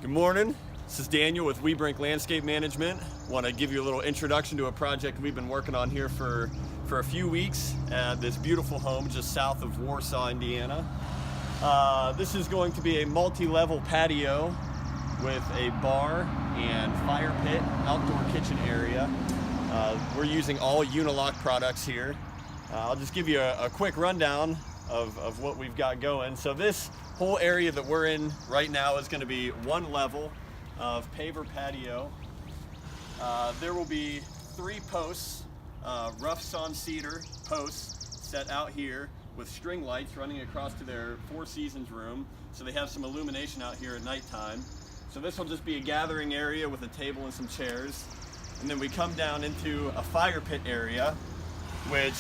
Good morning. This is Daniel with Webrink Landscape Management. Want to give you a little introduction to a project we've been working on here for a few weeks at this beautiful home just south of Warsaw, Indiana. This is going to be a multi-level patio with a bar and fire pit, outdoor kitchen area. We're using all Unilock products here. I'll just give you a quick rundown of what we've got going. So this whole area that we're in right now is going to be one level of Paver Patio. There will be 3 posts, rough sawn cedar posts set out here with string lights running across to their Four Seasons room, so they have some illumination out here at nighttime. So this will just be a gathering area with a table and some chairs. And then we come down into a fire pit area, which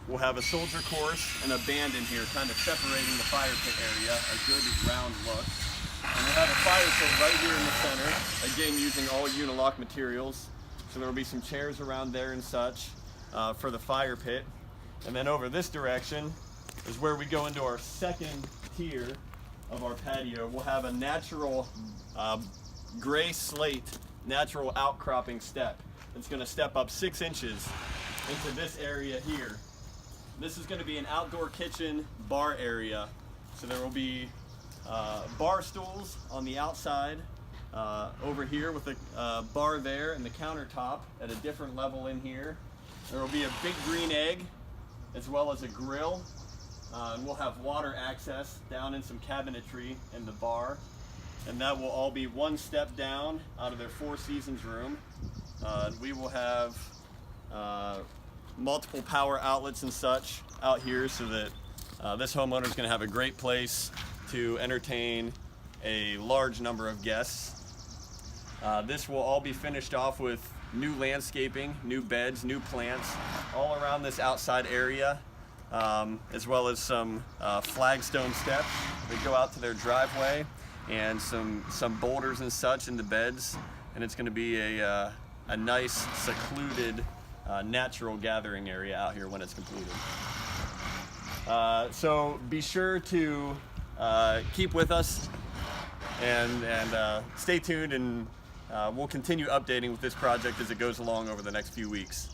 we'll have a soldier course and a band in here, kind of separating the fire pit area, a good round look. And we'll have a fire pit right here in the center, again using all Unilock materials. So there will be some chairs around there and such for the fire pit. And then over this direction is where we go into our second tier of our patio. We'll have a natural gray slate, natural outcropping step. It's going to step up 6 inches into this area here. This is going to be an outdoor kitchen bar area. So there will be bar stools on the outside over here with a bar there and the countertop at a different level in here. There will be a big green egg as well as a grill. And we'll have water access down in some cabinetry in the bar. And that will all be one step down out of their Four Seasons room. We will have multiple power outlets and such out here so that this homeowner is going to have a great place to entertain a large number of guests. This will all be finished off with new landscaping, new beds, new plants all around this outside area, as well as some flagstone steps that go out to their driveway and some boulders and such in the beds. And it's going to be a nice secluded natural gathering area out here when it's completed. So be sure to keep with us and stay tuned, and we'll continue updating with this project as it goes along over the next few weeks.